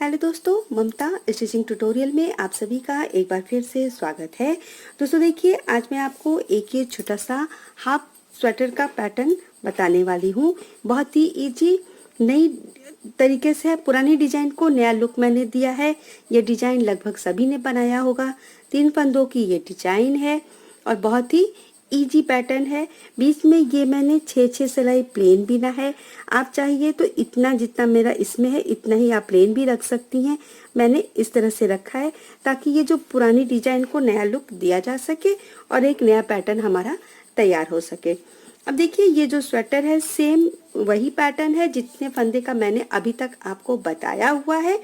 Hello दोस्तों, ममता stitching tutorial में आप सभी का एक बार फिर से स्वागत है। दोस्तों देखिए, आज मैं आपको एक ये छोटा सा हाफ स्वेटर का पैटर्न बताने वाली हूँ। बहुत ही इजी नई तरीके से पुरानी डिजाइन को नया लुक मैंने दिया है। ये डिजाइन लगभग सभी ने बनाया होगा। 3 फंदों की ये डिजाइन है और बहुत ही इजी पैटर्न है। बीच में ये मैंने 6 सिलाई प्लेन बिना है। आप चाहिए तो इतना जितना मेरा इसमें है इतना ही आप प्लेन भी रख सकती हैं। मैंने इस तरह से रखा है ताकि ये जो पुरानी डिजाइन को नया लुक दिया जा सके और एक नया पैटर्न हमारा तैयार हो सके। अब देखिए, ये जो स्वेटर है सेम वही पैटर्न है जितने फंदे का मैंने अभी तक आपको बताया हुआ है,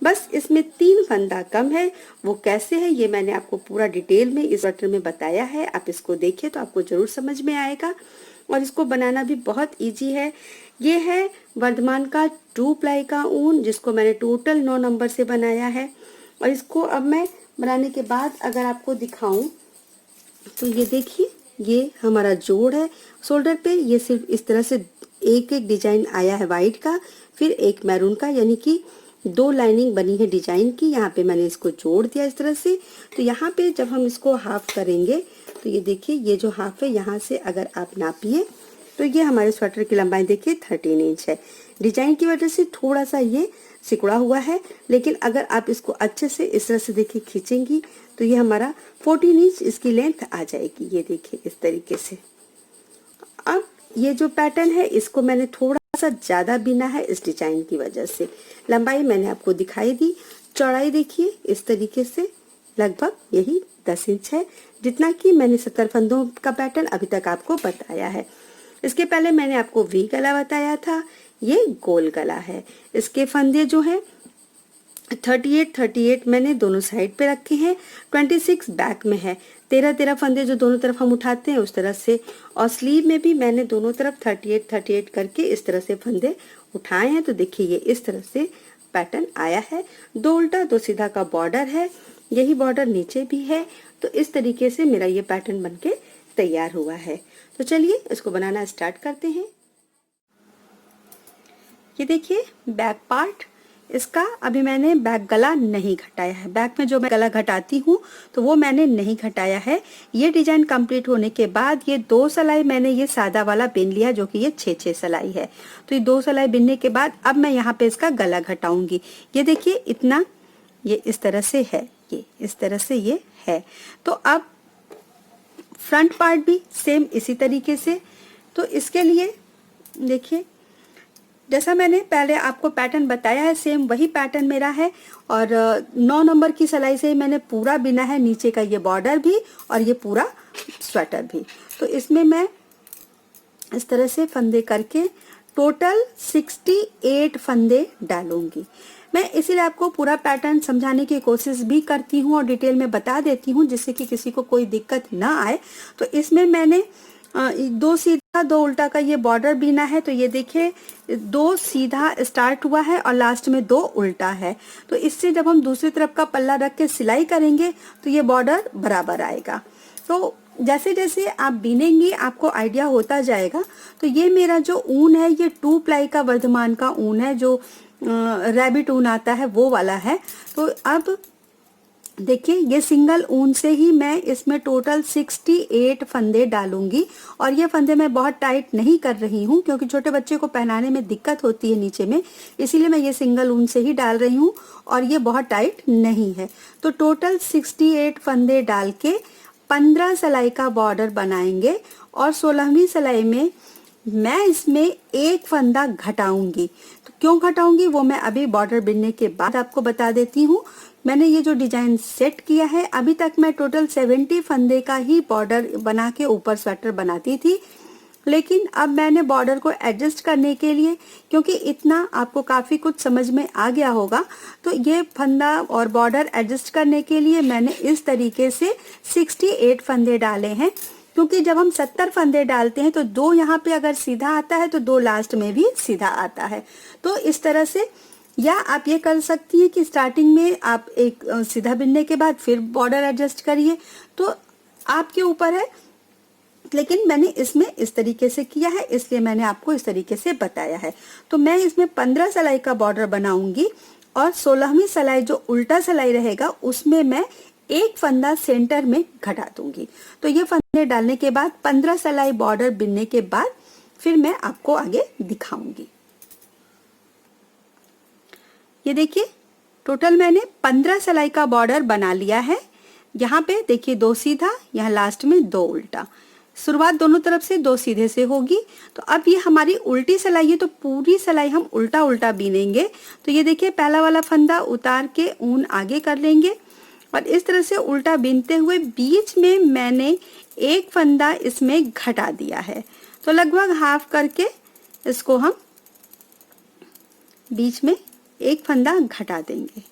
बस इसमें 3 फंदा कम है। वो कैसे है ये मैंने आपको पूरा डिटेल में इस स्वेटर में बताया है। आप इसको देखिए तो आपको जरूर समझ में आएगा और इसको बनाना भी बहुत इजी है। ये है वर्धमान का 2 प्लाई का ऊन, जिसको मैंने टोटल 9 नंबर से बनाया है। और इसको अब मैं बनाने के बाद अगर आपको दिखाऊं तो ये देखिए, ये हमारा जोड़ है। शोल्डर पे ये सिर्फ इस तरह से एक एक डिजाइन आया है वाइट का, फिर एक मैरून का, यानी कि 2 लाइनिंग बनी है डिजाइन की। यहाँ पे मैंने इसको जोड़ दिया इस तरह से। तो यहाँ पे जब हम इसको हाफ करेंगे तो ये देखिए, ये जो हाफ है यहाँ से अगर आप नापिए तो ये हमारे स्वेटर की लंबाई देखिए 13 इंच है। डिजाइन की वजह से थोड़ा सा ये सिकुड़ा हुआ है, लेकिन अगर आप इसको अच्छे से इस तरह से देखिए खींचेंगी तो ये हमारा 14 इंच इसकी लेंथ आ जाएगी। ये देखिए इस तरीके से। अब ये जो पैटर्न है इसको मैंने थोड़ा सा ज्यादा बिना है इस डिजाइन की वजह से। लंबाई मैंने आपको दिखाई दी, चौड़ाई देखिए इस तरीके से लगभग यही 10 इंच है, जितना कि मैंने 70 फंदों का पैटर्न अभी तक आपको बताया है। इसके पहले मैंने आपको वी गला बताया था, ये गोल गला है। इसके फंदे जो है 38 मैंने दोनों साइड पे रखे हैं, 26 बैक में है। 13 फंदे जो दोनों तरफ हम उठाते हैं उस तरह से, और स्लीव में भी मैंने दोनों तरफ 38 करके इस तरह से फंदे उठाए हैं। तो देखिए ये इस तरह से पैटर्न आया है। 2 उल्टा 2 सीधा का बॉर्डर है, यही बॉर्डर नीचे भी है। तो इस तरीके से मेरा ये पैटर्न बनके तैयार हुआ है। तो चलिए इसको बनाना स्टार्ट करते हैं। ये देखिए बैक पार्ट इसका, अभी मैंने बैक गला नहीं घटाया है। बैक में जो मैं गला घटाती हूँ तो वो मैंने नहीं घटाया है। ये डिजाइन कंप्लीट होने के बाद ये 2 सिलाई मैंने ये सादा वाला बिन लिया, जो कि ये 6 सिलाई है। तो ये 2 सिलाई बिनने के बाद अब मैं यहाँ पे इसका गला घटाऊंगी। ये देखिए इतना, ये इस तरह से है, ये इस तरह से ये है। तो अब फ्रंट पार्ट भी सेम इसी तरीके से। तो इसके लिए देखिए, जैसा मैंने पहले आपको पैटर्न बताया है सेम वही पैटर्न मेरा है। और 9 नंबर की सिलाई से मैंने पूरा बिना है, नीचे का ये बॉर्डर भी और ये पूरा स्वेटर भी। तो इसमें मैं इस तरह से फंदे करके टोटल 68 फंदे डालूंगी। मैं इसीलिए आपको पूरा पैटर्न समझाने की कोशिश भी करती हूँ और डिटेल में बता देती हूँ, जिससे कि किसी को कोई दिक्कत ना आए। तो इसमें मैंने 2 सीधा 2 उल्टा का ये बॉर्डर बीना है। तो ये देखिए 2 सीधा स्टार्ट हुआ है और लास्ट में 2 उल्टा है। तो इससे जब हम दूसरी तरफ का पल्ला रख के सिलाई करेंगे तो ये बॉर्डर बराबर आएगा। तो जैसे जैसे आप बीनेंगी आपको आइडिया होता जाएगा। तो ये मेरा जो ऊन है ये 2 प्लाई का वर्धमान का ऊन है, जो रैबिट ऊन आता है वो वाला है। तो अब देखिए ये सिंगल ऊन से ही मैं इसमें टोटल 68 फंदे डालूंगी। और ये फंदे मैं बहुत टाइट नहीं कर रही हूँ, क्योंकि छोटे बच्चे को पहनाने में दिक्कत होती है नीचे में, इसीलिए मैं ये सिंगल ऊन से ही डाल रही हूँ और ये बहुत टाइट नहीं है। तो टोटल 68 फंदे डाल के 15 सिलाई का बॉर्डर बनाएंगे और 16वीं सिलाई में मैं इसमें 1 फंदा घटाऊंगी। तो क्यों घटाऊंगी वो मैं अभी बॉर्डर बिनने के बाद आपको बता देती हूँ। मैंने ये जो डिजाइन सेट किया है, अभी तक मैं टोटल 70 फंदे का ही बॉर्डर बना के ऊपर स्वेटर बनाती थी, लेकिन अब मैंने बॉर्डर को एडजस्ट करने के लिए, क्योंकि इतना आपको काफी कुछ समझ में आ गया होगा, तो ये फंदा और बॉर्डर एडजस्ट करने के लिए मैंने इस तरीके से 68 फंदे डाले हैं। क्योंकि जब हम 70 फंदे डालते हैं तो 2 यहाँ पे अगर सीधा आता है तो 2 लास्ट में भी सीधा आता है। तो इस तरह से, या आप ये कर सकती हैं कि स्टार्टिंग में आप एक सीधा बिनने के बाद फिर बॉर्डर एडजस्ट करिए, तो आपके ऊपर है। लेकिन मैंने इसमें इस तरीके से किया है, इसलिए मैंने आपको इस तरीके से बताया है। तो मैं इसमें 15 सिलाई का बॉर्डर बनाऊंगी और 16वीं सिलाई जो उल्टा सिलाई रहेगा उसमें मैं एक फंदा सेंटर में घटा दूंगी। तो ये फंदे डालने के बाद 15 सिलाई बॉर्डर बिनने के बाद फिर मैं आपको आगे दिखाऊंगी। ये देखिए टोटल मैंने 15 सिलाई का बॉर्डर बना लिया है। यहाँ पे देखिए 2 सीधा, यहाँ लास्ट में 2 उल्टा। शुरुआत दोनों तरफ से 2 सीधे से होगी। तो अब ये हमारी उल्टी सिलाई है तो पूरी सिलाई हम उल्टा उल्टा बीनेंगे। तो ये देखिए पहला वाला फंदा उतार के ऊन आगे कर लेंगे और इस तरह से उल्टा बीनते हुए बीच में मैंने एक फंदा इसमें घटा दिया है। तो लगभग हाफ करके इसको हम बीच में एक फंदा घटा देंगे।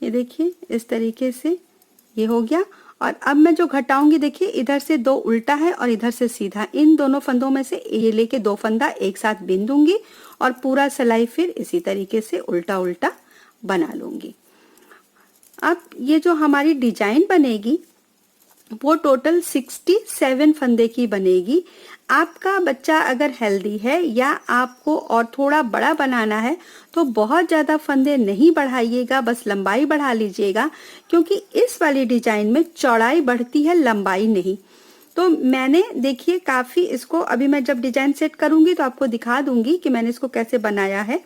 ये देखिए इस तरीके से ये हो गया। और अब मैं जो घटाऊंगी देखिए इधर से 2 उल्टा है और इधर से सीधा, इन दोनों फंदों में से ये लेके 2 फंदा एक साथ बीन दूंगी और पूरा सिलाई फिर इसी तरीके से उल्टा उल्टा बना लूंगी। अब ये जो हमारी डिजाइन बनेगी वो टोटल 67 फंदे की बनेगी। आपका बच्चा अगर हेल्दी है या आपको और थोड़ा बड़ा बनाना है तो बहुत ज़्यादा फंदे नहीं बढ़ाइएगा, बस लंबाई बढ़ा लीजिएगा, क्योंकि इस वाली डिजाइन में चौड़ाई बढ़ती है, लंबाई नहीं। तो मैंने देखिए काफ़ी इसको अभी मैं जब डिजाइन सेट करूंगी तो आपको दिखा दूंगी कि मैंने इसको कैसे बनाया है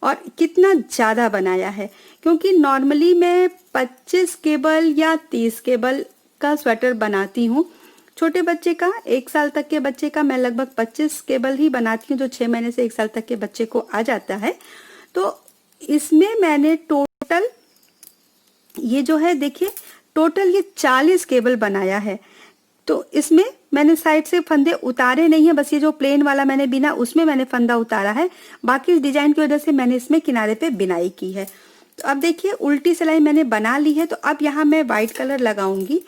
और कितना ज़्यादा बनाया है। क्योंकि नॉर्मली मैं 25 केबल या 30 केबल का स्वेटर बनाती हूँ। छोटे बच्चे का 1 साल तक के बच्चे का मैं लगभग 25 केबल ही बनाती हूँ, जो 6 महीने से 1 साल तक के बच्चे को आ जाता है। तो इसमें मैंने टोटल ये जो है देखिए टोटल ये 40 केबल बनाया है। तो इसमें मैंने साइड से फंदे उतारे नहीं है, बस ये जो प्लेन वाला मैंने बिना उसमें मैंने फंदा उतारा है। बाकी इस डिजाइन की वजह से मैंने इसमें किनारे पे बिनाई की है। तो अब देखिए उल्टी सिलाई मैंने बना ली है। तो अब यहाँ मैं व्हाइट कलर लगाऊंगी।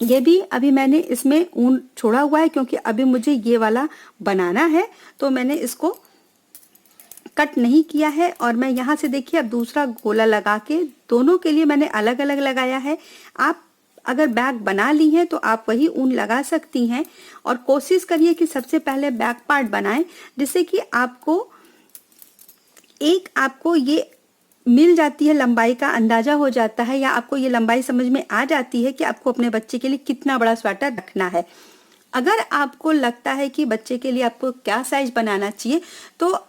ये भी अभी मैंने इसमें ऊन छोड़ा हुआ है क्योंकि अभी मुझे ये वाला बनाना है, तो मैंने इसको कट नहीं किया है। और मैं यहाँ से देखिए अब दूसरा गोला लगा के दोनों के लिए मैंने अलग अलग लगाया है। आप अगर बैक बना ली है तो आप वही ऊन लगा सकती हैं और कोशिश करिए कि सबसे पहले बैक पार्ट बनाएं, जिससे कि आपको ये मिल जाती है, लंबाई का अंदाजा हो जाता है, या आपको ये लंबाई समझ में आ जाती है कि आपको अपने बच्चे के लिए कितना बड़ा स्वेटर रखना है। अगर आपको लगता है कि बच्चे के लिए आपको क्या साइज बनाना चाहिए, तो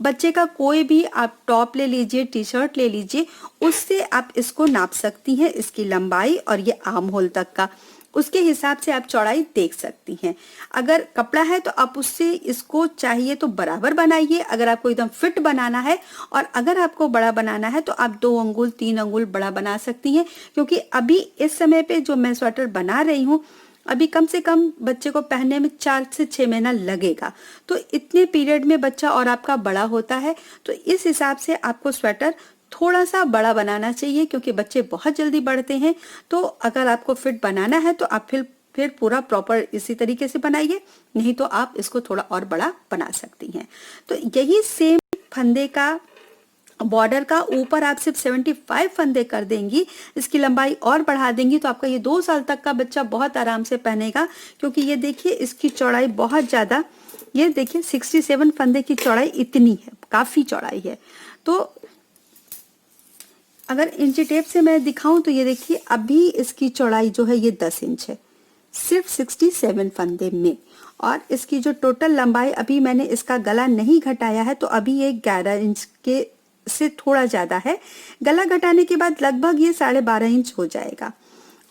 बच्चे का कोई भी आप टॉप ले लीजिए, टी शर्ट ले लीजिए, उससे आप इसको नाप सकती हैं, इसकी लंबाई और ये आर्म होल तक का, उसके हिसाब से आप चौड़ाई देख सकती हैं। अगर कपड़ा है तो आप उससे इसको चाहिए तो बराबर बनाइए, अगर आपको एकदम फिट बनाना है। और अगर आपको बड़ा बनाना है तो आप 2 अंगुल 3 अंगुल बड़ा बना सकती हैं, क्योंकि अभी इस समय पे जो मैं स्वेटर बना रही हूँ अभी कम से कम बच्चे को पहनने में 4 से 6 महीना लगेगा। तो इतने पीरियड में बच्चा और आपका बड़ा होता है, तो इस हिसाब से आपको स्वेटर थोड़ा सा बड़ा बनाना चाहिए, क्योंकि बच्चे बहुत जल्दी बढ़ते हैं। तो अगर आपको फिट बनाना है तो आप फिर पूरा प्रॉपर इसी तरीके से बनाइए, नहीं तो आप इसको थोड़ा और बड़ा बना सकती हैं। तो यही सेम फंदे का बॉर्डर का ऊपर आप सिर्फ 75 फंदे कर देंगी, इसकी लंबाई और बढ़ा देंगी, तो आपका ये 2 साल तक का बच्चा बहुत आराम से पहनेगा। क्योंकि ये देखिए इसकी चौड़ाई बहुत ज्यादा, ये देखिए 67 फंदे की चौड़ाई इतनी है, काफी चौड़ाई है। तो अगर इंची टेप से मैं दिखाऊं तो ये देखिए अभी इसकी चौड़ाई जो है ये 10 इंच है, सिर्फ 67 फंदे में। और इसकी जो टोटल लंबाई, अभी मैंने इसका गला नहीं घटाया है, तो अभी ये 11 इंच के से थोड़ा ज्यादा है। गला घटाने के बाद लगभग ये 12.5 इंच हो जाएगा।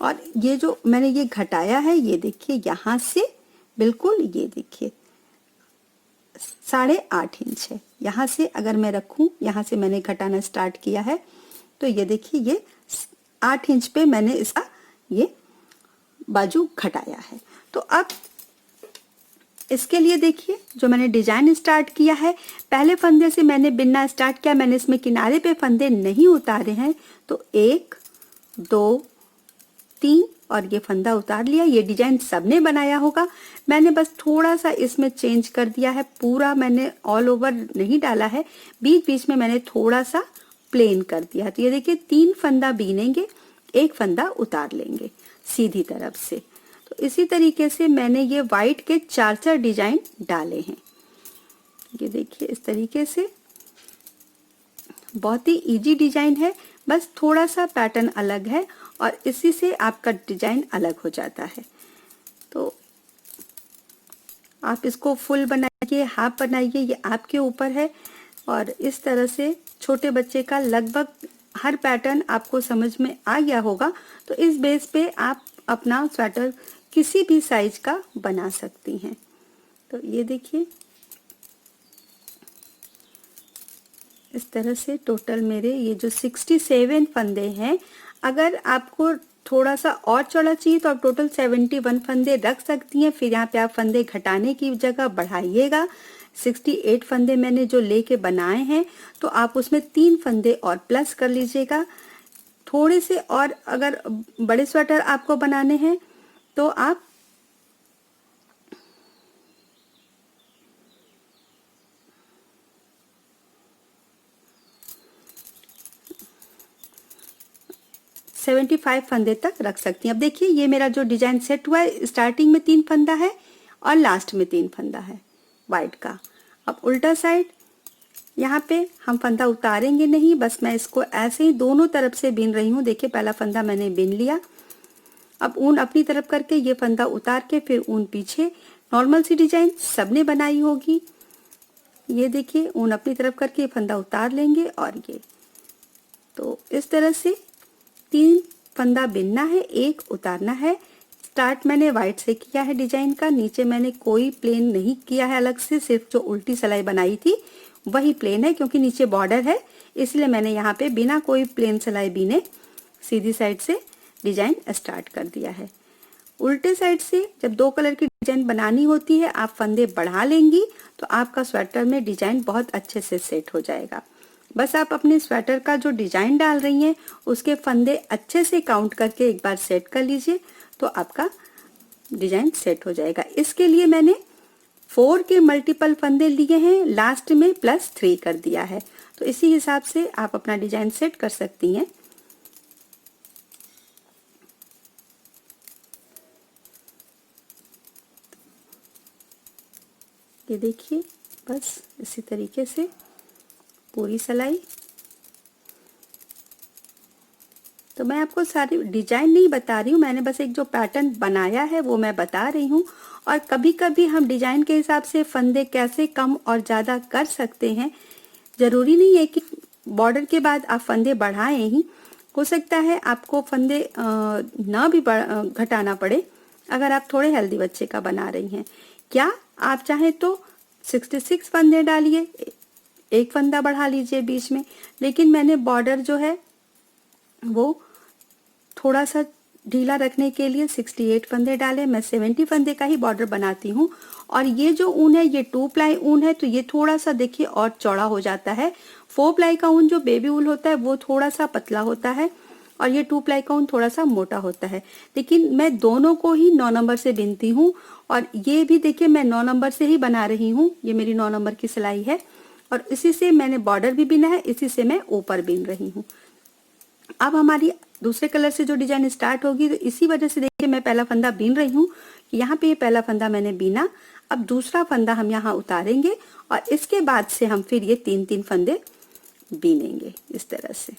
और ये जो मैंने ये घटाया है, ये देखिए यहाँ से बिल्कुल ये देखिए 8.5 इंच है। यहाँ से अगर मैं रखूं, यहाँ से मैंने घटाना स्टार्ट किया है, तो ये देखिए ये 8 इंच पे मैंने इसका ये बाजू घटाया है। तो अब इसके लिए देखिए जो मैंने डिजाइन स्टार्ट किया है, पहले फंदे से मैंने बिनना स्टार्ट किया, मैंने इसमें किनारे पे फंदे नहीं उतारे हैं। तो 1 2 3 और ये फंदा उतार लिया। ये डिजाइन सबने बनाया होगा, मैंने बस थोड़ा सा इसमें चेंज कर दिया है, पूरा मैंने ऑल ओवर नहीं डाला है, बीच बीच में मैंने थोड़ा सा प्लेन कर दिया। तो ये देखिए 3 फंदा बीनेंगे, 1 फंदा उतार लेंगे सीधी तरफ से। तो इसी तरीके से मैंने ये व्हाइट के 4 डिजाइन डाले हैं। ये देखिए इस तरीके से, बहुत ही इजी डिजाइन है, बस थोड़ा सा पैटर्न अलग है और इसी से आपका डिजाइन अलग हो जाता है। तो आप इसको फुल बनाइए, हाफ बनाइए, ये आपके ऊपर है। और इस तरह से छोटे बच्चे का लगभग हर पैटर्न आपको समझ में आ गया होगा। तो इस बेस पे आप अपना स्वेटर किसी भी साइज का बना सकती हैं। तो ये देखिए इस तरह से टोटल मेरे ये जो 67 फंदे हैं, अगर आपको थोड़ा सा और चौड़ा चाहिए तो आप टोटल 71 फंदे रख सकती हैं। फिर यहाँ पे आप फंदे घटाने की जगह बढ़ाइएगा। 68 फंदे मैंने जो लेके बनाए हैं, तो आप उसमें 3 फंदे और प्लस कर लीजिएगा। थोड़े से और अगर बड़े स्वेटर आपको बनाने हैं तो आप 75 फंदे तक रख सकती हैं। अब देखिए ये मेरा जो डिजाइन सेट हुआ है, स्टार्टिंग में 3 फंदा है और लास्ट में 3 फंदा है वाइट का। अब उल्टा साइड यहाँ पे हम फंदा उतारेंगे नहीं, बस मैं इसको ऐसे ही दोनों तरफ से बिन रही हूँ। देखिए पहला फंदा मैंने बिन लिया, अब ऊन अपनी तरफ करके ये फंदा उतार के फिर ऊन पीछे। नॉर्मल सी डिजाइन सबने बनाई होगी। ये देखिए ऊन अपनी तरफ करके ये फंदा उतार लेंगे और ये, तो इस तरह से 3 फंदा बिनना है, 1 उतारना है। स्टार्ट मैंने वाइट से किया है डिजाइन का, नीचे मैंने कोई प्लेन नहीं किया है अलग से, सिर्फ जो उल्टी सिलाई बनाई थी वही प्लेन है, क्योंकि नीचे बॉर्डर है इसलिए मैंने यहाँ पे बिना कोई प्लेन सिलाई बीने सीधी साइड से डिजाइन स्टार्ट कर दिया है। उल्टे साइड से जब 2 कलर की डिजाइन बनानी होती है, आप फंदे बढ़ा लेंगी तो आपका स्वेटर में डिजाइन बहुत अच्छे से सेट हो जाएगा। बस आप अपने स्वेटर का जो डिजाइन डाल रही हैं उसके फंदे अच्छे से काउंट करके एक बार सेट कर लीजिए तो आपका डिजाइन सेट हो जाएगा। इसके लिए मैंने 4 के मल्टीपल फंदे लिए हैं, लास्ट में +3 कर दिया है। तो इसी हिसाब से आप अपना डिजाइन सेट कर सकती हैं। ये देखिए बस इसी तरीके से पूरी सिलाई। तो मैं आपको सारी डिजाइन नहीं बता रही हूँ, मैंने बस एक जो पैटर्न बनाया है वो मैं बता रही हूँ। और कभी कभी हम डिजाइन के हिसाब से फंदे कैसे कम और ज़्यादा कर सकते हैं। ज़रूरी नहीं है कि बॉर्डर के बाद आप फंदे बढ़ाएं ही, हो सकता है आपको फंदे ना भी घटाना पड़े अगर आप थोड़े हेल्दी बच्चे का बना रही हैं। क्या आप चाहें तो 66 फंदे डालिए, 1 फंदा बढ़ा लीजिए बीच में, लेकिन मैंने बॉर्डर जो है वो थोड़ा सा ढीला रखने के लिए 68 फंदे डाले। मैं 70 फंदे का ही बॉर्डर बनाती हूँ। और ये जो ऊन है ये 2 प्लाई ऊन है, तो ये थोड़ा सा देखिए और चौड़ा हो जाता है। 4 प्लाई का ऊन जो बेबी ऊल होता है वो थोड़ा सा पतला होता है और ये 2 प्लाई का ऊन थोड़ा सा मोटा होता है। लेकिन मैं दोनों को ही 9 नंबर से बिनती हूँ और ये भी देखिए मैं 9 नंबर से ही बना रही हूँ। ये मेरी 9 नंबर की सिलाई है और इसी से मैंने बॉर्डर भी बिना है, इसी से मैं ऊपर बिन रही हूँ। अब हमारी दूसरे कलर से जो डिजाइन स्टार्ट होगी, तो इसी वजह से देखिए मैं पहला फंदा बीन रही हूँ। यहाँ पे ये पहला फंदा मैंने बीना, अब दूसरा फंदा हम यहाँ उतारेंगे और इसके बाद से हम फिर ये 3-3 फंदे बीनेंगे। इस तरह से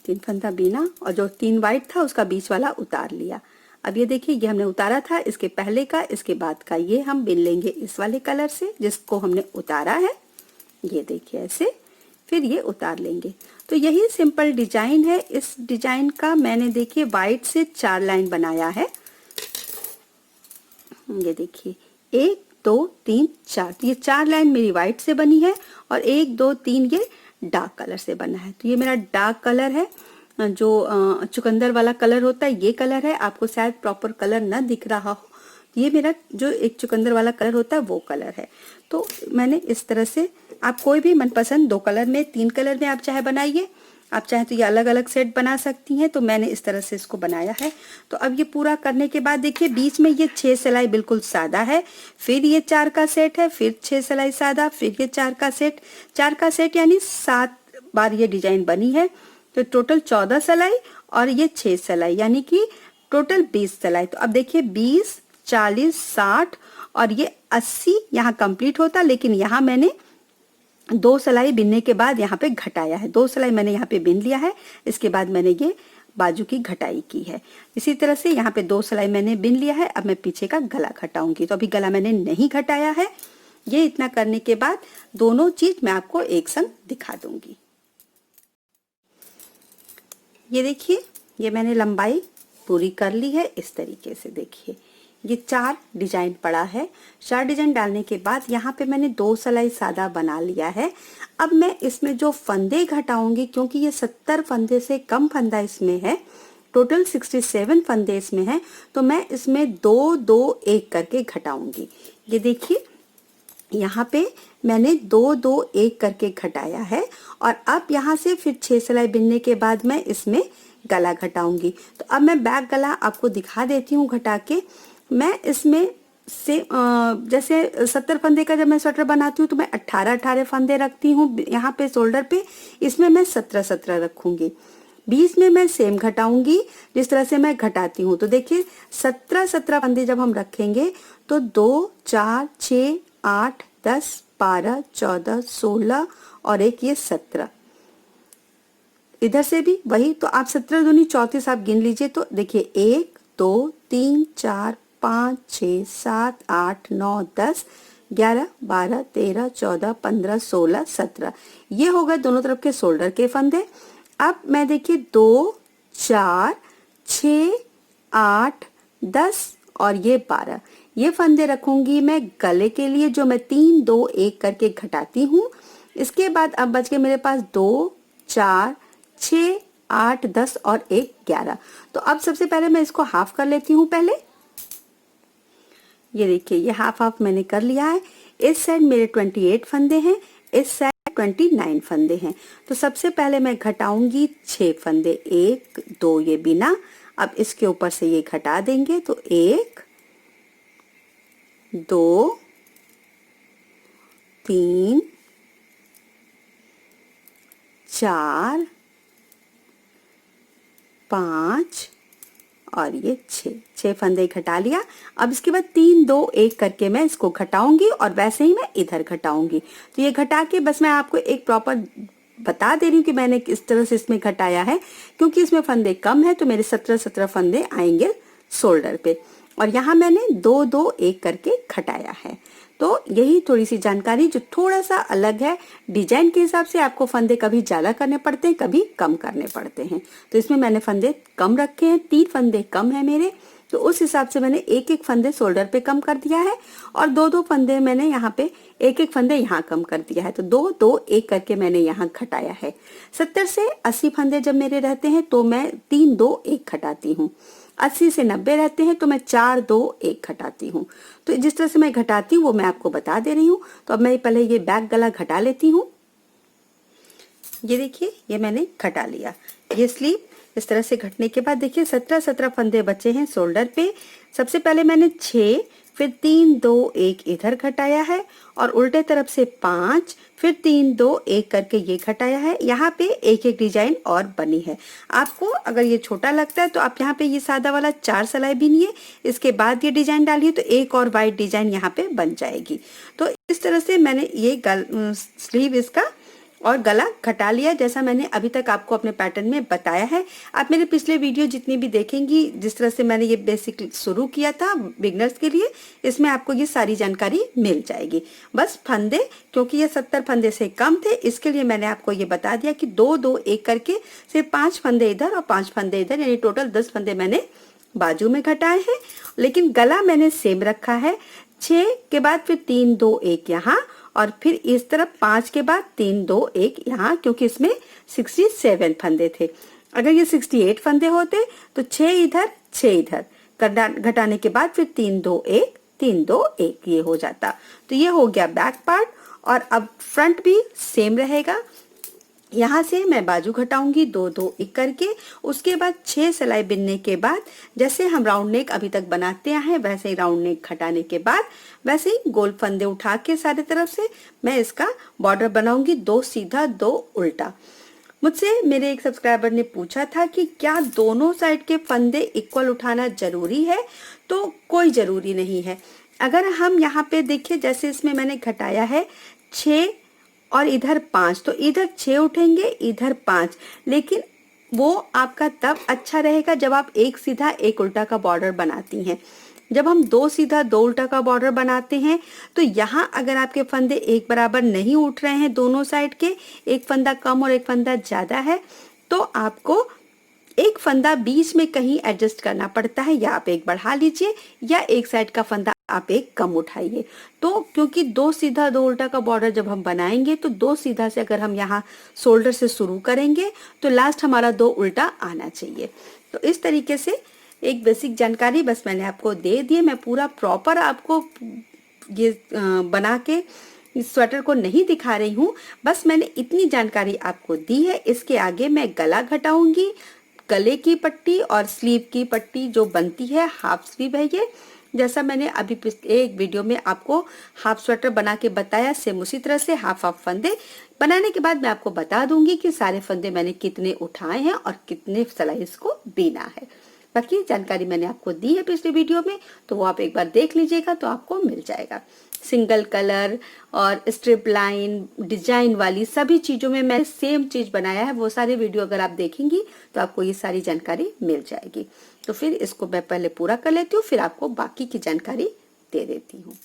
3 फंदा बीना और जो 3 वाइट था उसका बीच वाला उतार लिया। अब ये देखिए ये हमने उतारा था, इसके पहले का इसके बाद का ये हम बिन लेंगे इस वाले कलर से जिसको हमने उतारा है। ये देखिए ऐसे फिर ये उतार लेंगे। तो यही सिंपल डिजाइन है। इस डिजाइन का मैंने देखिए वाइट से 4 लाइन बनाया है। ये देखिए 1 2 3 4, ये 4 लाइन मेरी वाइट से बनी है और 1 2 3 ये डार्क कलर से बना है। तो ये मेरा डार्क कलर है, जो चुकंदर वाला कलर होता है ये कलर है। आपको शायद प्रॉपर कलर ना दिख रहा हो, ये मेरा जो एक चुकंदर वाला कलर होता है वो कलर है। तो मैंने इस तरह से, आप कोई भी मनपसंद 2 कलर में 3 कलर में आप चाहे बनाइए, आप चाहे तो ये अलग अलग सेट बना सकती हैं। तो मैंने इस तरह से इसको बनाया है। तो अब ये पूरा करने के बाद देखिए बीच में ये 6 सिलाई बिल्कुल सादा है, फिर ये 4 का सेट है, फिर 6 सिलाई सादा, फिर ये 4 का सेट। 4 का सेट यानी 7 बार ये डिजाइन बनी है। तो टोटल 14 सिलाई और ये 6 सिलाई यानी कि टोटल 20 सिलाई। तो अब देखिए 20 40 60 और ये 80 यहाँ कंप्लीट होता, लेकिन यहाँ मैंने 2 सिलाई बिनने के बाद यहाँ पे घटाया है। 2 सिलाई मैंने यहाँ पे बिन लिया है, इसके बाद मैंने ये बाजू की घटाई की है। इसी तरह से यहाँ पे 2 सिलाई मैंने बिन लिया है। अब मैं पीछे का गला घटाऊंगी। तो अभी गला मैंने नहीं घटाया है। ये इतना करने के बाद दोनों चीज मैं आपको एक संग दिखा दूंगी। ये देखिए, ये मैंने लंबाई पूरी कर ली है। इस तरीके से देखिए, ये 4 डिजाइन पड़ा है। 4 डिजाइन डालने के बाद यहाँ पे मैंने 2 सिलाई सादा बना लिया है। अब मैं इसमें जो फंदे घटाऊंगी, क्योंकि ये 70 फंदे से कम फंदा इसमें है, टोटल 67 फंदे इसमें है, तो मैं इसमें 2 2 1 करके घटाऊंगी। ये देखिए, यहाँ पे मैंने 2 2 1 करके घटाया है। और अब यहाँ से फिर 6 सिलाई बिनने के बाद मैं इसमें गला घटाऊंगी। तो अब मैं बैक गला आपको दिखा देती हूँ घटा के। मैं इसमें से जैसे 70 फंदे का जब मैं स्वेटर बनाती हूँ तो मैं 18 फंदे रखती हूँ यहाँ पे शोल्डर पे। इसमें मैं 17 रखूंगी। बीच में मैं सेम घटाऊंगी जिस तरह से मैं घटाती हूँ। तो देखिए, 17 फंदे जब हम रखेंगे तो 2 4 6 8 10 12 14 16 और एक ये 17। इधर से भी वही, तो आप 17 दूनी 34 आप गिन लीजिए। तो देखिए, 1 2 3 4 5 6 7 8 9 10 11 12 13 14 15 16 17। ये हो गए दोनों तरफ के शोल्डर के फंदे। अब मैं देखिए 2 4 6 8 10 और ये 12 ये फंदे रखूंगी मैं गले के लिए, जो मैं 3 2 1 करके घटाती हूँ। इसके बाद अब बच गए मेरे पास 2 4 6 8 10 और 1 11। तो अब सबसे पहले मैं इसको हाफ कर लेती हूँ। पहले ये देखिए, ये हाफ मैंने कर लिया है। इस साइड मेरे 28 फंदे हैं, इस साइड 29 फंदे हैं। तो सबसे पहले मैं घटाऊंगी 6 फंदे, 1 2 ये बिना। अब इसके ऊपर से ये घटा देंगे, तो 1 2 3 4 5 और ये 6 फंदे घटा लिया। अब इसके बाद 3 2 1 करके मैं इसको घटाऊंगी और वैसे ही मैं इधर घटाऊंगी। तो ये घटा के बस मैं आपको एक प्रॉपर बता दे रही हूँ कि मैंने किस तरह से इसमें घटाया है, क्योंकि इसमें फंदे कम है तो मेरे 17 फंदे आएंगे शोल्डर पे। और यहाँ मैंने 2 2 1 करके घटाया है। तो यही थोड़ी सी जानकारी जो थोड़ा सा अलग है। डिजाइन के हिसाब से आपको फंदे कभी ज्यादा करने पड़ते हैं, कभी कम करने पड़ते हैं। तो इसमें मैंने फंदे कम रखे हैं, 3 फंदे कम है मेरे, तो उस हिसाब से मैंने 1 1 फंदे शोल्डर पे कम कर दिया है और 2 2 फंदे मैंने यहाँ पे 1 1 फंदे यहाँ कम कर दिया है। तो 2 2 1 करके मैंने यहाँ घटाया है। 70 से 80 फंदे जब मेरे रहते हैं तो मैं 3 2 1 घटाती हूँ। 80 से 90 रहते हैं तो मैं 4 2 1 घटाती हूँ। तो जिस तरह से मैं घटाती हूँ वो मैं आपको बता दे रही हूँ। तो अब मैं पहले ये बैक गला घटा लेती हूँ। ये देखिए, ये मैंने घटा लिया। ये स्लीव इस तरह से घटने के बाद देखिए 17 फंदे बचे हैं शोल्डर पे। सबसे पहले मैंने 6, फिर 3 2 1 इधर घटाया है और उल्टे तरफ से 5, फिर 3 2 1 करके ये घटाया है। यहाँ पे एक एक डिजाइन और बनी है। आपको अगर ये छोटा लगता है तो आप यहाँ पे ये सादा वाला 4 सिलाई बीनिए, इसके बाद ये डिजाइन डालिए तो एक और वाइट डिजाइन यहाँ पे बन जाएगी। तो इस तरह से मैंने ये स्लीव इसका और गला घटा लिया, जैसा मैंने अभी तक आपको अपने पैटर्न में बताया है। आप मेरे पिछले वीडियो जितनी भी देखेंगी, जिस तरह से मैंने ये बेसिक शुरू किया था बिगनर्स के लिए, इसमें आपको ये सारी जानकारी मिल जाएगी। बस फंदे, क्योंकि ये 70 फंदे से कम थे, इसके लिए मैंने आपको ये बता दिया कि 2 2 1 करके सिर्फ 5 फंदे इधर और 5 फंदे इधर, यानी टोटल 10 फंदे मैंने बाजू में घटाए हैं। लेकिन गला मैंने सेम रखा है। 6 के बाद फिर 3 2 1 यहाँ और फिर इस तरफ 5 के बाद 3 2 1 यहाँ, क्योंकि इसमें 67 फंदे थे। अगर ये 68 फंदे होते तो 6 इधर 6 इधर घटाने के बाद फिर 3 2 1 3 2 1 ये हो जाता। तो ये हो गया बैक पार्ट। और अब फ्रंट भी सेम रहेगा। यहाँ से मैं बाजू घटाऊंगी 2 2 1 करके। उसके बाद 6 सिलाई बिनने के बाद जैसे हम राउंड नेक अभी तक बनाते हैं वैसे ही राउंड नेक घटाने के बाद वैसे ही गोल फंदे उठा के सारे तरफ से मैं इसका बॉर्डर बनाऊंगी, 2 सीधा 2 उल्टा। मुझसे मेरे एक सब्सक्राइबर ने पूछा था कि क्या दोनों साइड के फंदे इक्वल उठाना जरूरी है? तो कोई जरूरी नहीं है। अगर हम यहाँ पे देखिए, जैसे इसमें मैंने घटाया है 6 और इधर 5, तो इधर 6 उठेंगे, इधर 5, लेकिन वो आपका तब अच्छा रहेगा जब आप एक सीधा एक उल्टा का बॉर्डर बनाती हैं। जब हम 2 सीधा 2 उल्टा का बॉर्डर बनाते हैं तो यहाँ अगर आपके फंदे एक बराबर नहीं उठ रहे हैं दोनों साइड के, एक फंदा कम और एक फंदा ज़्यादा है, तो आपको एक फंदा बीच में कहीं एडजस्ट करना पड़ता है, या आप एक बढ़ा लीजिए या एक साइड का फंदा आप एक कम उठाइए। तो क्योंकि 2 सीधा 2 उल्टा का बॉर्डर जब हम बनाएंगे तो 2 सीधा से अगर हम यहाँ शोल्डर से शुरू करेंगे तो लास्ट हमारा 2 उल्टा आना चाहिए। तो इस तरीके से एक बेसिक जानकारी बस मैंने आपको दे दी है। मैं पूरा प्रॉपर आपको ये बना के इस स्वेटर को नहीं दिखा रही हूँ, बस मैंने इतनी जानकारी आपको दी है। इसके आगे मैं गला घटाऊंगी, गले की पट्टी और स्लीव की पट्टी जो बनती है, हाफ स्लीव है ये, जैसा मैंने अभी एक वीडियो में आपको हाफ स्वेटर बना के बताया, सेम उसी तरह से हाफ हाफ फंदे बनाने के बाद मैं आपको बता दूंगी कि सारे फंदे मैंने कितने उठाए हैं और कितने सिलाई इसको बीना है। बाकी जानकारी मैंने आपको दी है पिछले वीडियो में, तो वो आप एक बार देख लीजिएगा तो आपको मिल जाएगा। सिंगल कलर और स्ट्रिप लाइन डिजाइन वाली सभी चीजों में मैंने सेम चीज बनाया है, वो सारे वीडियो अगर आप देखेंगी तो आपको ये सारी जानकारी मिल जाएगी। तो फिर इसको मैं पहले पूरा कर लेती हूँ, फिर आपको बाकी की जानकारी दे देती हूँ।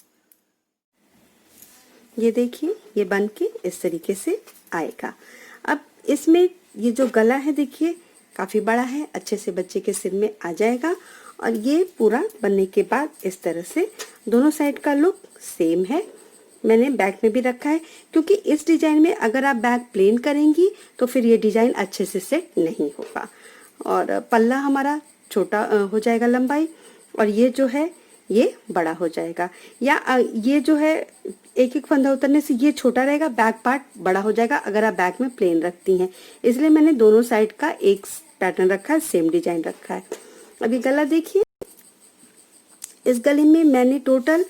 ये देखिए, ये बन के इस तरीके से आएगा। अब इसमें ये जो गला है देखिए काफी बड़ा है, अच्छे से बच्चे के सिर में आ जाएगा। और ये पूरा बनने के बाद इस तरह से दोनों साइड का लुक सेम है। मैंने बैक में भी रखा है, क्योंकि इस डिजाइन में अगर आप बैक प्लेन करेंगी तो फिर ये डिजाइन अच्छे से सेट नहीं होगा और पल्ला हमारा छोटा हो जाएगा लंबाई, और ये जो है ये बड़ा हो जाएगा, या ये जो है एक एक फंदा उतरने से ये छोटा रहेगा, बैक पार्ट बड़ा हो जाएगा अगर आप बैक में प्लेन रखती हैं। इसलिए मैंने दोनों साइड का एक पैटर्न रखा है, सेम डिजाइन रखा है। अभी गला देखिए, इस गले में मैंने टोटल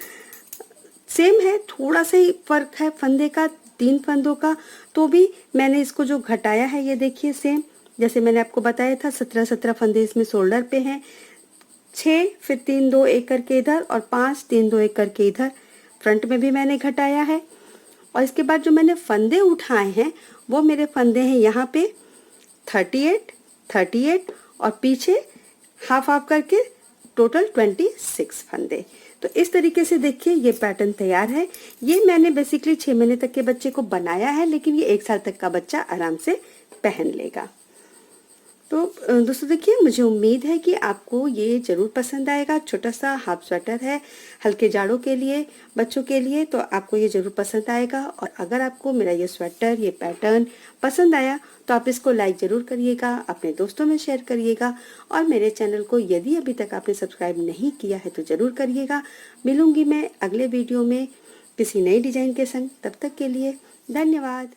सेम है, थोड़ा सा ही फर्क है फंदे का, 3 फंदों का, तो भी मैंने इसको जो घटाया है ये देखिए सेम जैसे मैंने आपको बताया था। 17 फंदे इसमें शोल्डर पे हैं, 6 फिर 3 2 1 करके इधर और 5 3 2 1 करके इधर फ्रंट में भी मैंने घटाया है। और इसके बाद जो मैंने फंदे उठाए हैं वो मेरे फंदे हैं यहाँ पे 38 और पीछे हाफ हाफ करके टोटल 26 फंदे। तो इस तरीके से देखिए ये पैटर्न तैयार है। ये मैंने बेसिकली 6 महीने तक के बच्चे को बनाया है, लेकिन ये 1 साल तक का बच्चा आराम से पहन लेगा। तो दोस्तों देखिए, मुझे उम्मीद है कि आपको ये जरूर पसंद आएगा। छोटा सा हाफ स्वेटर है हल्के जाड़ों के लिए, बच्चों के लिए, तो आपको ये जरूर पसंद आएगा। और अगर आपको मेरा ये स्वेटर, ये पैटर्न पसंद आया तो आप इसको लाइक जरूर करिएगा, अपने दोस्तों में शेयर करिएगा, और मेरे चैनल को यदि अभी तक आपने सब्सक्राइब नहीं किया है तो जरूर करिएगा। मिलूंगी मैं अगले वीडियो में किसी नई डिजाइन के संग, तब तक के लिए धन्यवाद।